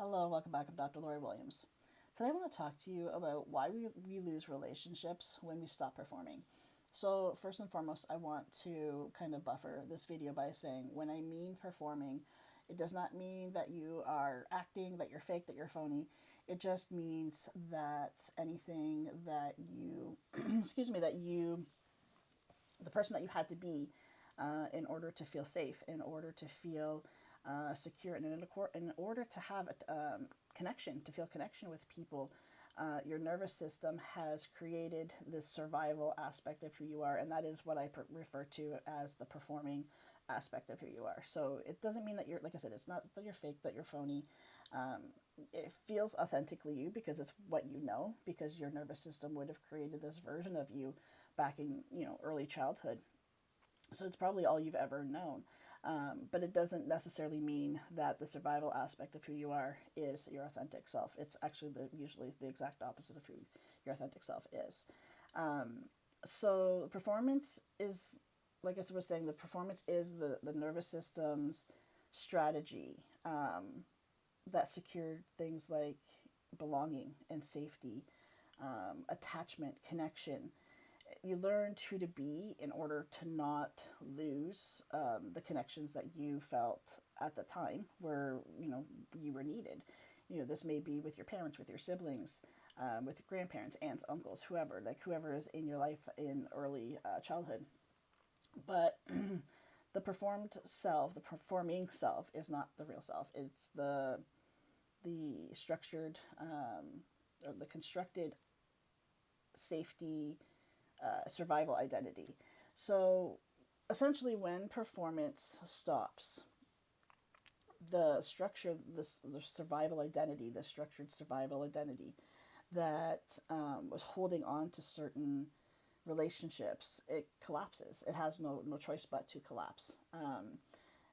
Hello, welcome back. I'm Dr. Lori Williams. Today I want to talk to you about why we lose relationships when we stop performing. So first and foremost, I want to kind of buffer this video by saying when I mean performing, it does not mean that you are acting, that you're fake, that you're phony. It just means that anything that you, excuse me, the person that you had to be in order to feel safe, in order to feel secure, and in order to have a connection, to feel connection with people. Your nervous system has created this survival aspect of who you are, and that is what I refer to as the performing aspect of who you are. So it doesn't mean that you're, like I said, it's not that you're fake, that you're phony. It feels authentically you because it's what you know, because your nervous system would have created this version of you back in, early childhood. So it's probably all you've ever known. But it doesn't necessarily mean that the survival aspect of who you are is your authentic self. It's actually usually the exact opposite of who your authentic self is. So performance is, like I was saying, the performance is the nervous system's strategy that secured things like belonging and safety, attachment, connection. You learned who to be in order to not lose the connections that you felt at the time where you were needed. This may be with your parents, with your siblings, with your grandparents, aunts, uncles, whoever is in your life in early childhood. But the performed self, the performing self, is not the real self. It's the structured or the constructed safety survival identity. So essentially, when performance stops, the survival identity, the structured survival identity that was holding on to certain relationships, it collapses. It has no choice but to collapse.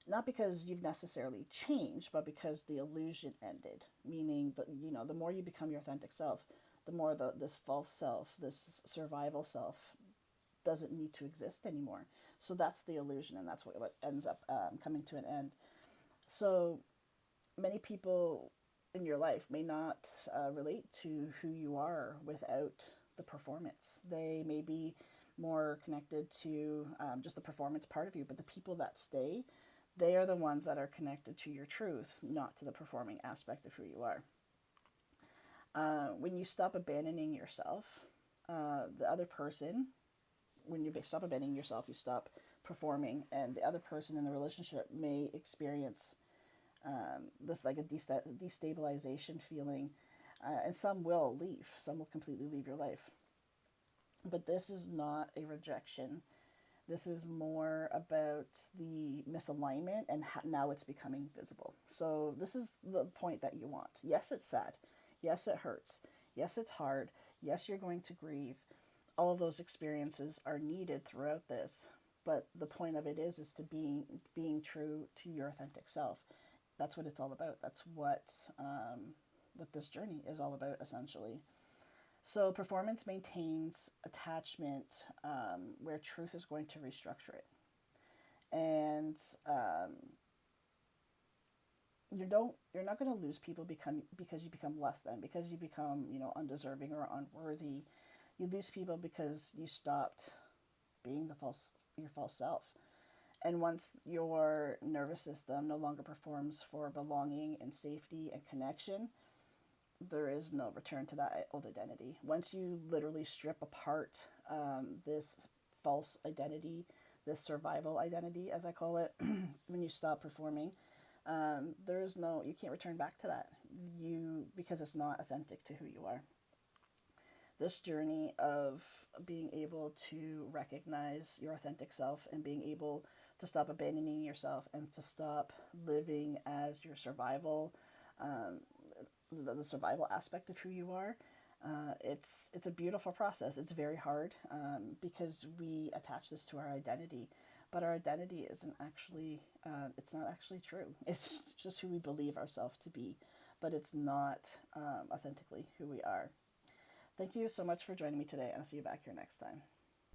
Not because you've necessarily changed, but because the illusion ended. Meaning that the more you become your authentic self, the more this false self, this survival self, doesn't need to exist anymore. So that's the illusion, and that's what ends up coming to an end. So many people in your life may not relate to who you are without the performance. They may be more connected to just the performance part of you, but the people that stay, they are the ones that are connected to your truth, not to the performing aspect of who you are. When you stop abandoning yourself, the other person, when you stop abandoning yourself, you stop performing, and the other person in the relationship may experience this like a destabilization feeling, and some will leave. Some will completely leave your life. But this is not a rejection. This is more about the misalignment, and now it's becoming visible. So this is the point that you want. Yes, it's sad. Yes, it hurts. Yes, it's hard. Yes, you're going to grieve. All of those experiences are needed throughout this. But the point of it is to being true to your authentic self. That's what it's all about. That's what this journey is all about, essentially. So performance maintains attachment where truth is going to restructure it. And you're not going to lose people because you become less than, because you become undeserving or unworthy. You lose people because you stopped being your false self. And once your nervous system no longer performs for belonging and safety and connection, there is no return to that old identity. Once you literally strip apart this false identity, this survival identity, as I call it, when you stop performing, you can't return back to that. Because it's not authentic to who you are. This journey of being able to recognize your authentic self and being able to stop abandoning yourself and to stop living as your survival, the survival aspect of who you are, it's a beautiful process. It's very hard because we attach this to our identity, but our identity isn't actually, it's not actually true. It's just who we believe ourselves to be, but it's not authentically who we are. Thank you so much for joining me today, and I'll see you back here next time.